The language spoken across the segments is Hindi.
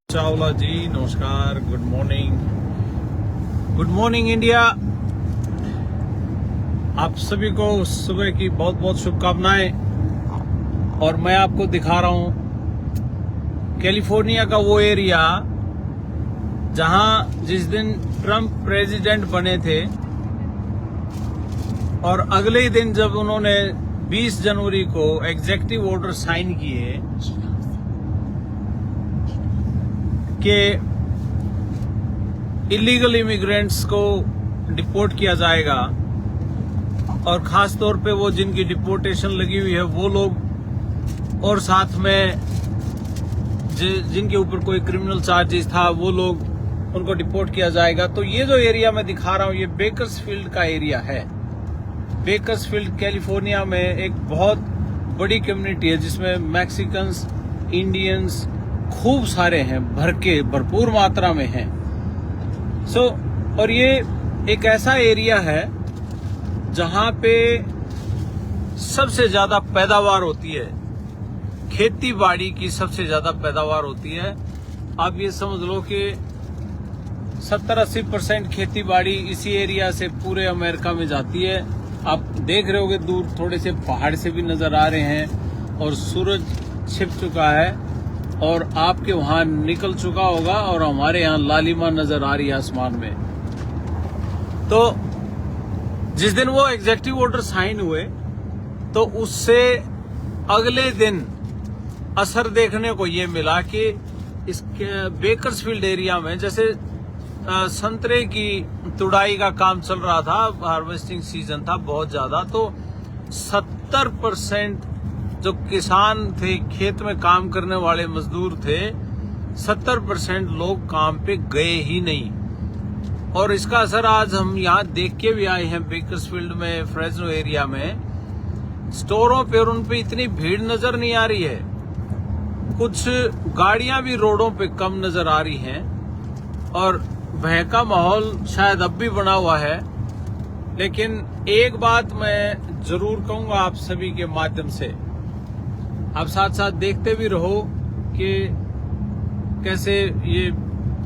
चावला जी नमस्कार। Good morning India. आप सभी को सुबह की बहुत बहुत शुभकामनाएं। और मैं आपको दिखा रहा हूं कैलिफोर्निया का वो एरिया जहां जिस दिन ट्रम्प प्रेसिडेंट बने थे और अगले ही दिन जब उन्होंने 20 जनवरी को एग्जीक्यूटिव ऑर्डर साइन किए कि इलीगल इमिग्रेंट्स को डिपोर्ट किया जाएगा और खास तौर पे वो जिनकी डिपोर्टेशन लगी हुई है वो लोग और साथ में जिनके ऊपर कोई क्रिमिनल चार्जेस था वो लोग उनको डिपोर्ट किया जाएगा। तो ये जो एरिया मैं दिखा रहा हूँ ये बेकर्सफील्ड का एरिया है। बेकर्सफील्ड कैलिफोर्निया में एक बहुत बड़ी कम्युनिटी है जिसमें मैक्सिकन्स, इंडियंस खूब सारे हैं, भरपूर मात्रा में हैं। और ये एक ऐसा एरिया है जहां पे सबसे ज्यादा पैदावार होती है, खेती बाड़ी की सबसे ज्यादा पैदावार होती है। आप ये समझ लो कि 70-80% खेती बाड़ी इसी एरिया से पूरे अमेरिका में जाती है। आप देख रहे होगे दूर थोड़े से पहाड़ से भी नजर आ रहे हैं और सूरज छिप चुका है और आपके वहां निकल चुका होगा और हमारे यहाँ लालिमा नजर आ रही है आसमान में। तो जिस दिन वो एग्जीक्यूटिव ऑर्डर साइन हुए तो उससे अगले दिन असर देखने को ये मिला कि इस बेकर्सफील्ड एरिया में जैसे संतरे की तुड़ाई का काम चल रहा था, हार्वेस्टिंग सीजन था बहुत ज्यादा, तो 70% जो किसान थे, खेत में काम करने वाले मजदूर थे, 70% लोग काम पे गए ही नहीं। और इसका असर आज हम यहाँ देख के भी आए हैं बेकर्सफील्ड में, फ्रेजनो एरिया में। स्टोरों पे और उन पे इतनी भीड़ नजर नहीं आ रही है, कुछ गाड़ियां भी रोडों पे कम नजर आ रही हैं और भय का माहौल शायद अब भी बना हुआ है। लेकिन एक बात मैं जरूर कहूंगा आप सभी के माध्यम से, आप साथ साथ देखते भी रहो कि कैसे ये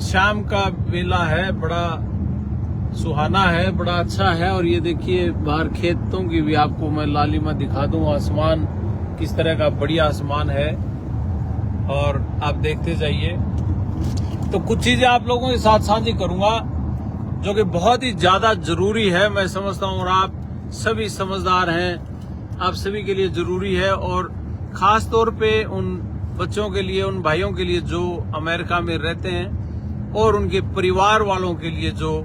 शाम का वेला है, बड़ा सुहाना है, बड़ा अच्छा है। और ये देखिए बाहर खेतों की भी आपको मैं लालिमा दिखा दूं, आसमान किस तरह का बढ़िया आसमान है और आप देखते जाइए। तो कुछ चीजें आप लोगों के साथ साझी करूंगा जो कि बहुत ही ज्यादा जरूरी है, मैं समझता हूं, और आप सभी समझदार हैं, आप सभी के लिए जरूरी है। और खास तौर पे उन बच्चों के लिए, उन भाइयों के लिए जो अमेरिका में रहते हैं और उनके परिवार वालों के लिए जो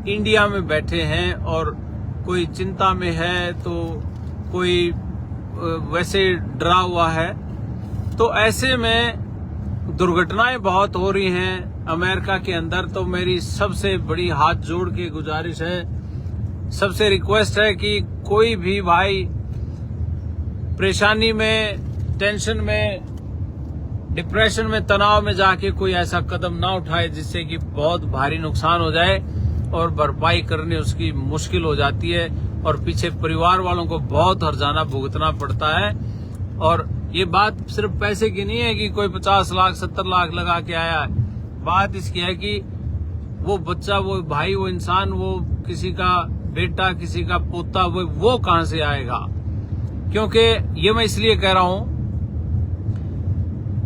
इंडिया में बैठे हैं और कोई चिंता में है तो कोई वैसे डरा हुआ है। तो ऐसे में दुर्घटनाएं बहुत हो रही हैं अमेरिका के अंदर। तो मेरी सबसे बड़ी हाथ जोड़ के गुजारिश है, सबसे रिक्वेस्ट है कि कोई भी भाई परेशानी में, टेंशन में, डिप्रेशन में, तनाव में जाके कोई ऐसा कदम ना उठाए जिससे कि बहुत भारी नुकसान हो जाए और भरपाई करनी उसकी मुश्किल हो जाती है और पीछे परिवार वालों को बहुत हर्जाना भुगतना पड़ता है। और ये बात सिर्फ पैसे की नहीं है कि कोई 50 लाख 70 लाख लगा के आया है। बात इसकी है कि वो बच्चा, वो भाई, वो इंसान, वो किसी का बेटा, किसी का पोता, वो कहां से आएगा। क्योंकि ये मैं इसलिए कह रहा हूं,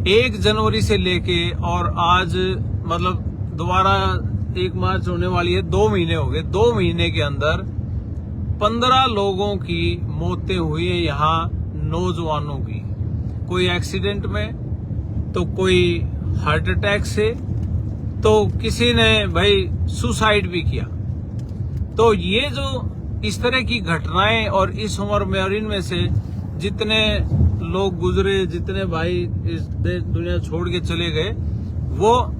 1 जनवरी से लेके और आज मतलब दोबारा 1 मार्च होने वाली है, 2 महीने हो गए। 2 महीने के अंदर 15 लोगों की मौतें हुई है यहाँ, नौजवानों की, कोई एक्सीडेंट में तो कोई हार्ट अटैक से, तो किसी ने भाई सुसाइड भी किया। तो ये जो इस तरह की घटनाएं और इस उम्र में और इनमें से जितने लोग गुजरे, जितने भाई इस दुनिया छोड़ के चले गए, वो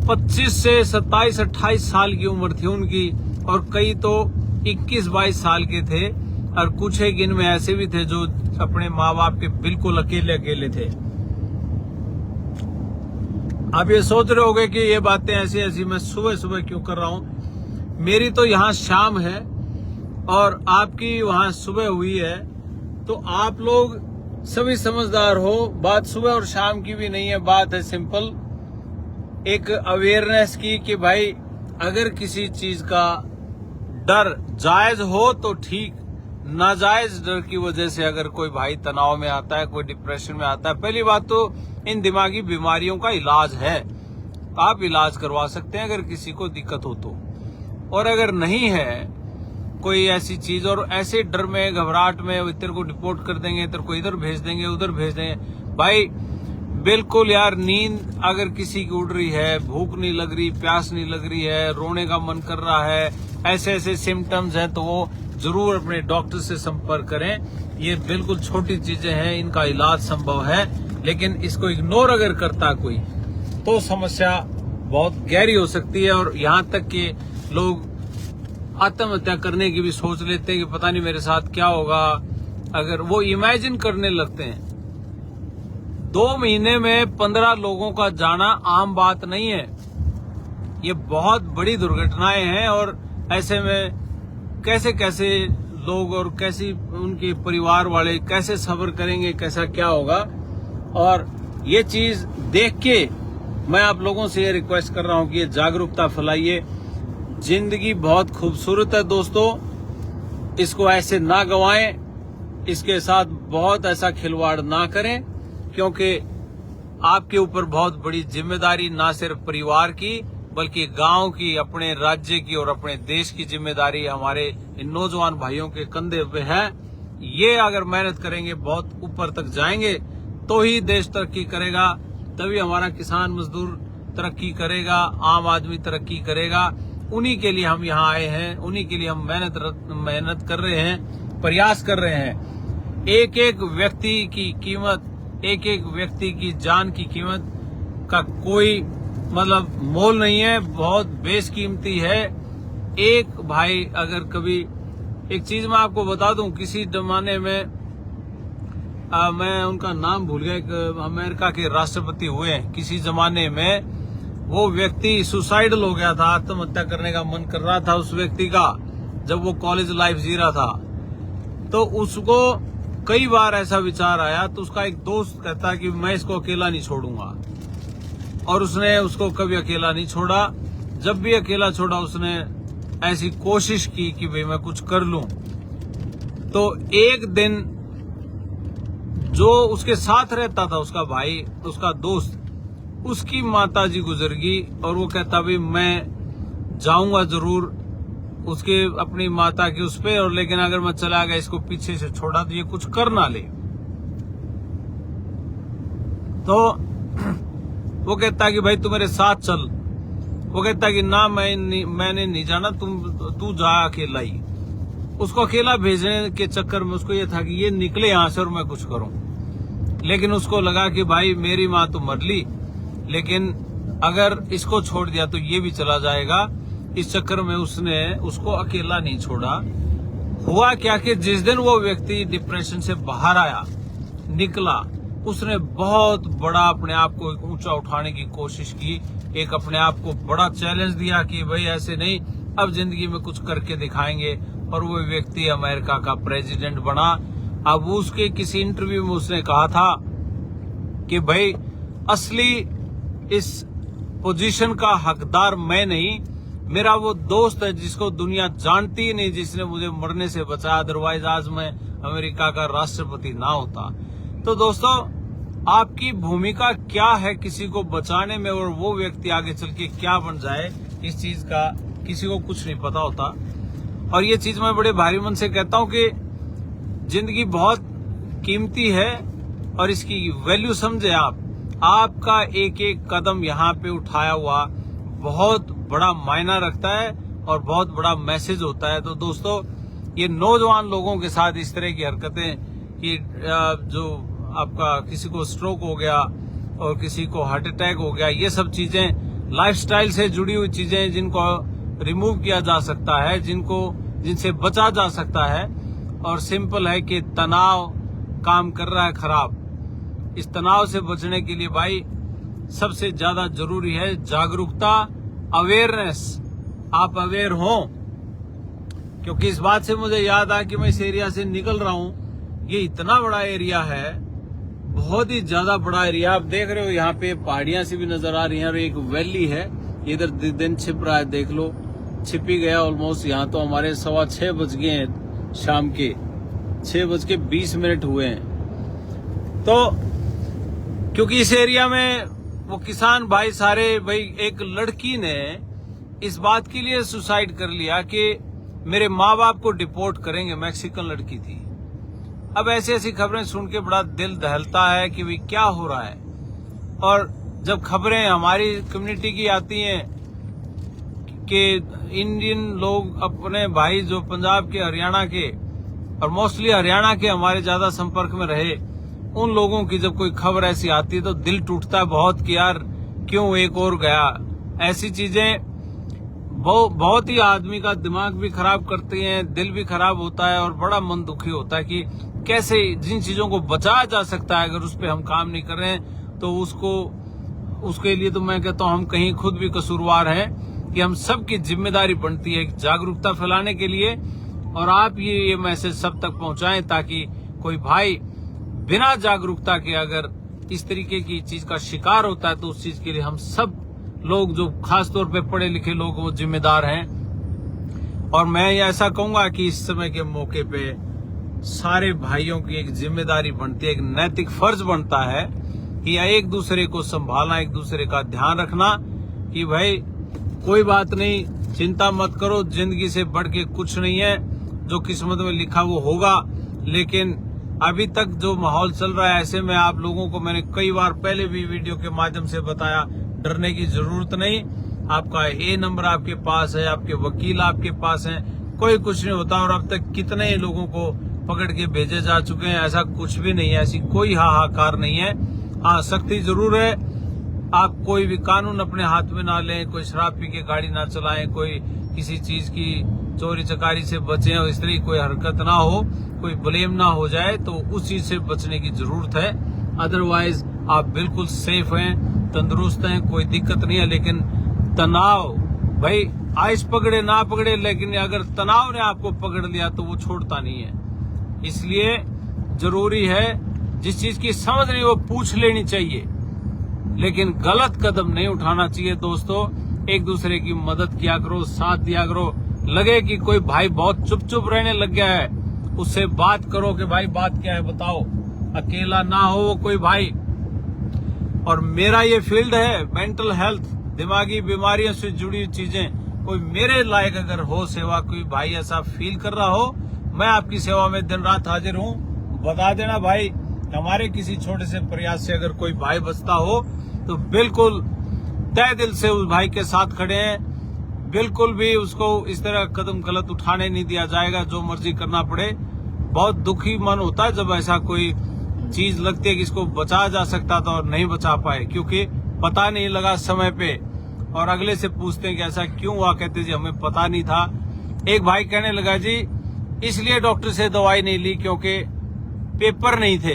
25 से 27-28 साल की उम्र थी उनकी और कई तो 21-22 साल के थे और कुछ एक इनमें ऐसे भी थे जो अपने माँ बाप के बिल्कुल अकेले थे। आप ये सोच रहे होंगे कि ये बातें ऐसी मैं सुबह क्यों कर रहा हूं। मेरी तो यहाँ शाम है और आपकी वहां सुबह हुई है। तो आप लोग सभी समझदार हो, बात सुबह और शाम की भी नहीं है, बात है सिंपल एक अवेयरनेस की कि भाई अगर किसी चीज का डर जायज हो तो ठीक, नाजायज डर की वजह से अगर कोई भाई तनाव में आता है, कोई डिप्रेशन में आता है, पहली बात तो इन दिमागी बीमारियों का इलाज है, आप इलाज करवा सकते हैं अगर किसी को दिक्कत हो तो। और अगर नहीं है कोई ऐसी चीज और ऐसे डर में घबराहट में तेरे को डिपोर्ट कर देंगे, तेरे को इधर भेज देंगे, उधर भेज देंगे, भाई बिल्कुल यार, नींद अगर किसी की उड़ रही है, भूख नहीं लग रही, प्यास नहीं लग रही है, रोने का मन कर रहा है, ऐसे ऐसे सिम्टम्स हैं, तो वो जरूर अपने डॉक्टर से संपर्क करें। ये बिल्कुल छोटी चीजें हैं, इनका इलाज संभव है, लेकिन इसको इग्नोर अगर करता कोई तो समस्या बहुत गहरी हो सकती है। और यहाँ तक कि लोग आत्महत्या करने की भी सोच लेते हैं कि पता नहीं मेरे साथ क्या होगा, अगर वो इमेजिन करने लगते हैं। 2 महीने में 15 लोगों का जाना आम बात नहीं है, ये बहुत बड़ी दुर्घटनाएं हैं। और ऐसे में कैसे कैसे लोग और कैसी उनके परिवार वाले कैसे सब्र करेंगे, कैसा क्या होगा। और ये चीज देख के मैं आप लोगों से ये रिक्वेस्ट कर रहा हूं कि ये जागरूकता फैलाइए। जिंदगी बहुत खूबसूरत है दोस्तों, इसको ऐसे ना गंवाएं, इसके साथ बहुत ऐसा खिलवाड़ ना करें, क्योंकि आपके ऊपर बहुत बड़ी जिम्मेदारी ना सिर्फ परिवार की बल्कि गांव की, अपने राज्य की और अपने देश की जिम्मेदारी हमारे इन नौजवान भाइयों के कंधे पे है। ये अगर मेहनत करेंगे बहुत ऊपर तक जाएंगे तो ही देश तरक्की करेगा, तभी हमारा किसान मजदूर तरक्की करेगा, आम आदमी तरक्की करेगा। उन्हीं के लिए हम यहाँ आए हैं, उन्हीं के लिए हम मेहनत कर रहे हैं, प्रयास कर रहे हैं। एक एक व्यक्ति की कीमत, एक एक व्यक्ति की जान की कीमत का कोई मतलब मोल नहीं है, बहुत बेशकीमती है। एक भाई अगर कभी, एक चीज मैं आपको बता दूं, किसी जमाने में मैं उनका नाम भूल गया, एक अमेरिका के राष्ट्रपति हुए हैं, किसी जमाने में वो व्यक्ति सुसाइडल हो गया था, आत्महत्या करने का मन कर रहा था उस व्यक्ति का, जब वो कॉलेज लाइफ जी रहा था। तो उसको कई बार ऐसा विचार आया, तो उसका एक दोस्त कहता कि मैं इसको अकेला नहीं छोड़ूंगा, और उसने उसको कभी अकेला नहीं छोड़ा। जब भी अकेला छोड़ा उसने ऐसी कोशिश की कि भाई मैं कुछ कर लूं। तो एक दिन जो उसके साथ रहता था, उसका भाई, उसका दोस्त, उसकी माता जी गुजर गई, और वो कहता भाई मैं जाऊंगा जरूर उसके अपनी माता के उस पे, और लेकिन अगर मैं चला गया, इसको पीछे से छोड़ा तो ये कुछ कर ना ले। तो वो कहता कि भाई तू मेरे साथ चल। वो कहता कि ना, मैंने नहीं जाना, तू जा अकेला ही। उसको अकेला भेजने के चक्कर में उसको ये था कि ये निकले यहाँ से और मैं कुछ करूं। लेकिन उसको लगा कि भाई मेरी माँ तो मर ली, लेकिन अगर इसको छोड़ दिया तो ये भी चला जाएगा। इस चक्कर में उसने उसको अकेला नहीं छोड़ा। हुआ क्या कि जिस दिन वो व्यक्ति डिप्रेशन से बाहर आया, निकला, उसने बहुत बड़ा अपने आप को ऊंचा उठाने की कोशिश की, एक अपने आप को बड़ा चैलेंज दिया कि भाई ऐसे नहीं, अब जिंदगी में कुछ करके दिखाएंगे। और वो व्यक्ति अमेरिका का प्रेसिडेंट बना। अब उसके किसी इंटरव्यू में उसने कहा था कि भाई असली इस पोजीशन का हकदार मैं नहीं, मेरा वो दोस्त है जिसको दुनिया जानती ही नहीं, जिसने मुझे मरने से बचाया, अदरवाइज आज मैं अमेरिका का राष्ट्रपति ना होता। तो दोस्तों, आपकी भूमिका क्या है किसी को बचाने में, और वो व्यक्ति आगे चल के क्या बन जाए, इस चीज का किसी को कुछ नहीं पता होता। और ये चीज मैं बड़े भारी मन से कहता हूं कि जिंदगी बहुत कीमती है और इसकी वैल्यू समझे आप। आपका एक एक कदम यहाँ पे उठाया हुआ बहुत बड़ा मायना रखता है और बहुत बड़ा मैसेज होता है। तो दोस्तों, ये नौजवान लोगों के साथ इस तरह की हरकतें, कि जो आपका किसी को स्ट्रोक हो गया और किसी को हार्ट अटैक हो गया, ये सब चीजें लाइफस्टाइल से जुड़ी हुई चीजें, जिनको रिमूव किया जा सकता है, जिनसे बचा जा सकता है। और सिंपल है कि तनाव काम कर रहा है खराब। इस तनाव से बचने के लिए भाई सबसे ज्यादा जरूरी है जागरूकता, अवेयरनेस। आप अवेयर हो, क्योंकि इस बात से मुझे याद आया कि मैं इस एरिया से निकल रहा हूं। ये इतना बड़ा एरिया है बहुत ही ज्यादा बड़ा एरिया आप देख रहे हो। यहाँ पे पहाड़ियां सी भी नजर आ रही हैं और एक वैली है। इधर दिन छिप रहा है, देख लो, छिप ही गया ऑलमोस्ट। यहाँ तो हमारे 6:15 बज गए हैं, शाम के 6:20 हुए हैं। तो क्योंकि इस एरिया में वो किसान भाई सारे, भाई एक लड़की ने इस बात के लिए सुसाइड कर लिया कि मेरे माँ बाप को डिपोर्ट करेंगे। मैक्सिकन लड़की थी। अब ऐसी ऐसी खबरें सुन के बड़ा दिल दहलता है कि भाई क्या हो रहा है। और जब खबरें हमारी कम्युनिटी की आती हैं कि इंडियन लोग अपने भाई जो पंजाब के, हरियाणा के, और मोस्टली हरियाणा के हमारे ज्यादा संपर्क में रहे, उन लोगों की जब कोई खबर ऐसी आती है तो दिल टूटता है बहुत कि यार क्यों एक और गया। ऐसी चीजें बहुत ही आदमी का दिमाग भी खराब करती हैं, दिल भी खराब होता है और बड़ा मन दुखी होता है कि कैसे जिन चीजों को बचाया जा सकता है, अगर उस पर हम काम नहीं कर रहे हैं तो उसके लिए तो मैं कहता हूँ हम कहीं खुद भी कसूरवार हैं कि हम सबकी जिम्मेदारी बनती है जागरूकता फैलाने के लिए। और आप ये मैसेज सब तक पहुंचाएं ताकि कोई भाई बिना जागरूकता के अगर इस तरीके की चीज का शिकार होता है तो उस चीज के लिए हम सब लोग, जो खास तौर पे पढ़े लिखे लोग, वो जिम्मेदार हैं। और मैं ये ऐसा कहूंगा कि इस समय के मौके पे सारे भाइयों की एक जिम्मेदारी बनती है, एक नैतिक फर्ज बनता है कि एक दूसरे को संभालना, एक दूसरे का ध्यान रखना कि भाई कोई बात नहीं, चिंता मत करो, जिंदगी से बढ़ के कुछ नहीं है, जो किस्मत में लिखा वो होगा। लेकिन अभी तक जो माहौल चल रहा है, ऐसे में आप लोगों को मैंने कई बार पहले भी वीडियो के माध्यम से बताया, डरने की जरूरत नहीं। आपका ए नंबर आपके पास है, आपके वकील आपके पास हैं, कोई कुछ नहीं होता। और अब तक कितने लोगों को पकड़ के भेजे जा चुके हैं, ऐसा कुछ भी नहीं है, ऐसी कोई हाहाकार नहीं है। हाँ, सख्ती जरूर है। आप कोई भी कानून अपने हाथ में ना लें, कोई शराब पी के गाड़ी ना चलाएं, कोई किसी चीज की चोरी चकारी से बचें और इस तरह की कोई हरकत ना हो, कोई ब्लेम ना हो जाए, तो उस चीज से बचने की जरूरत है। अदरवाइज आप बिल्कुल सेफ हैं, तंदुरुस्त हैं, कोई दिक्कत नहीं है। लेकिन तनाव, भाई आइस पकड़े ना पकड़े, लेकिन अगर तनाव ने आपको पकड़ लिया तो वो छोड़ता नहीं है। इसलिए जरूरी है, जिस चीज की समझ नहीं वो पूछ लेनी चाहिए, लेकिन गलत कदम नहीं उठाना चाहिए। दोस्तों, एक दूसरे की मदद किया करो, साथ दिया करो। लगे कि कोई भाई बहुत चुप चुप रहने लग गया है, उससे बात करो कि भाई बात क्या है बताओ, अकेला ना हो वो कोई भाई। और मेरा ये फील्ड है मेंटल हेल्थ, दिमागी बीमारियों से जुड़ी चीजें। कोई मेरे लायक अगर हो सेवा, कोई भाई ऐसा फील कर रहा हो, मैं आपकी सेवा में दिन रात हाजिर हूँ। बता देना भाई, हमारे किसी छोटे से प्रयास से अगर कोई भाई बचता हो तो बिल्कुल तहे दिल से उस भाई के साथ खड़े हैं। बिल्कुल भी उसको इस तरह कदम गलत उठाने नहीं दिया जाएगा, जो मर्जी करना पड़े। बहुत दुखी मन होता है जब ऐसा कोई चीज लगती है कि इसको बचाया जा सकता था और नहीं बचा पाए, क्योंकि पता नहीं लगा समय पे। और अगले से पूछते हैं कि ऐसा क्यों हुआ, कहते जी हमें पता नहीं था। एक भाई कहने लगा जी इसलिए डॉक्टर से दवाई नहीं ली क्योंकि पेपर नहीं थे।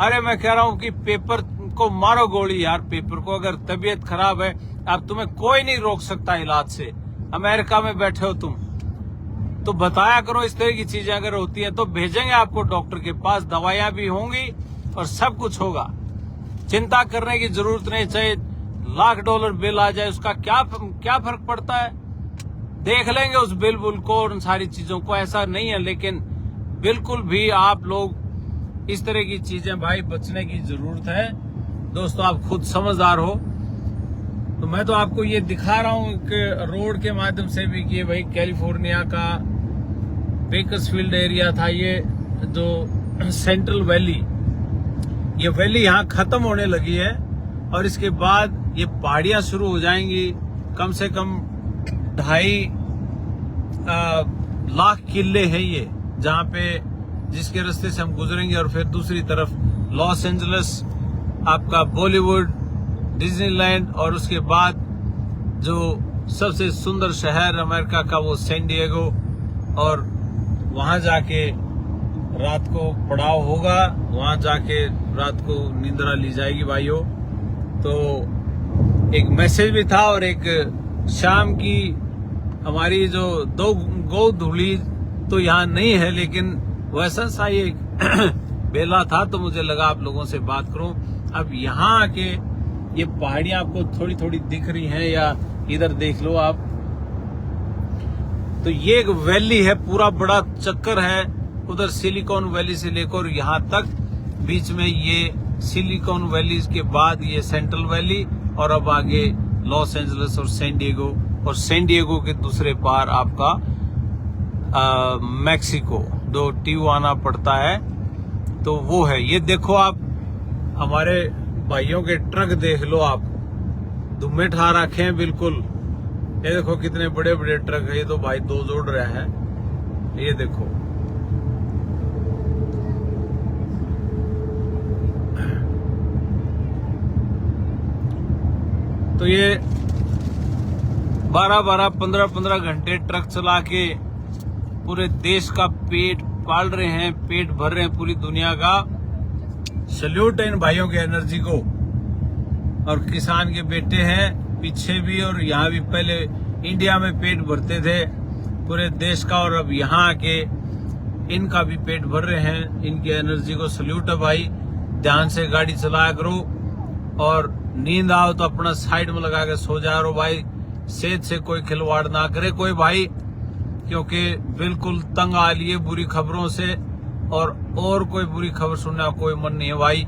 अरे मैं कह रहा हूँ कि पेपर को मारो गोली यार, पेपर को। अगर तबीयत खराब है, अब तुम्हें कोई नहीं रोक सकता इलाज से। अमेरिका में बैठे हो तुम, तो बताया करो इस तरह की चीजें अगर होती है तो भेजेंगे आपको डॉक्टर के पास, दवाइयां भी होंगी और सब कुछ होगा। चिंता करने की जरूरत नहीं, चाहे $1,00,000 बिल आ जाए, उसका क्या फर्क पड़ता है। देख लेंगे उस बिल को और उन सारी चीजों को, ऐसा नहीं है। लेकिन बिल्कुल भी आप लोग इस तरह की चीजें भाई बचने की जरूरत है। दोस्तों, आप खुद समझदार हो, तो मैं तो आपको ये दिखा रहा हूँ कि रोड के माध्यम से भी कि भाई कैलिफोर्निया का बेकर्सफील्ड एरिया था, ये जो सेंट्रल वैली, ये वैली यहाँ खत्म होने लगी है और इसके बाद ये पहाड़ियां शुरू हो जाएंगी। कम से कम 2.5 लाख किले हैं ये, जहाँ पे जिसके रास्ते से हम गुजरेंगे। और फिर दूसरी तरफ लॉस एंजलिस, आपका बॉलीवुड, डिज्नीलैंड, और उसके बाद जो सबसे सुंदर शहर अमेरिका का वो सैन डिएगो। और वहां जाके रात को पड़ाव होगा, वहां जाके रात को निंद्रा ली जाएगी भाइयों। तो एक मैसेज भी था और एक शाम की हमारी जो 2 गौ धुली तो यहाँ नहीं है, लेकिन वैसा सा एक बेला था तो मुझे लगा आप लोगों से बात करूं। अब यहाँ आके ये पहाड़ियां आपको थोड़ी थोड़ी दिख रही हैं, या इधर देख लो आप, तो ये एक वैली है, पूरा बड़ा चक्कर है। उधर सिलिकॉन वैली से लेकर यहाँ तक, बीच में ये सिलिकॉन वैली के बाद ये सेंट्रल वैली, और अब आगे लॉस एंजलिस और सैन डिएगो, और सैन डिएगो के दूसरे पार आपका मैक्सिको, जो टिजुआना पड़ता है, तो वो है। ये देखो आप, हमारे भाइयों के ट्रक देख लो आप, धुम्मे ठा रखे हैं बिल्कुल। ये देखो कितने बड़े बड़े ट्रक है, ये तो भाई दो जोड़ रहे हैं, ये देखो। तो ये 12-12, 15-15 घंटे ट्रक चला के पूरे देश का पेट पाल रहे हैं, पेट भर रहे हैं पूरी दुनिया का। सल्यूट है इन भाइयों के एनर्जी को। और किसान के बेटे हैं पीछे भी, और यहाँ भी पहले इंडिया में पेट भरते थे पूरे देश का, और अब यहाँ आके इनका भी पेट भर रहे हैं। इनकी एनर्जी को सल्यूट है भाई। ध्यान से गाड़ी चलाया करो, और नींद आओ तो अपना साइड में लगा के सो जा रहो भाई। सेहत से कोई खिलवाड़ ना करे कोई भाई, क्योंकि बिल्कुल तंग आ लिए बुरी खबरों से, और कोई बुरी खबर सुनने का कोई मन नहीं है भाई।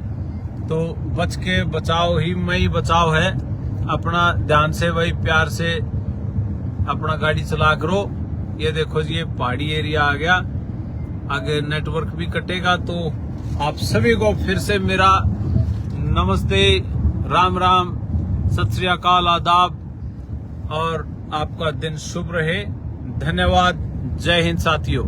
तो बच के बचाओ ही में ही बचाव है। अपना ध्यान से भाई, प्यार से अपना गाड़ी चला करो। ये देखो जी, ये पहाड़ी एरिया आ गया, आगे नेटवर्क भी कटेगा। तो आप सभी को फिर से मेरा नमस्ते, राम राम, सत श्री अकाल, आदाब, और आपका दिन शुभ रहे। धन्यवाद। जय हिंद साथियों।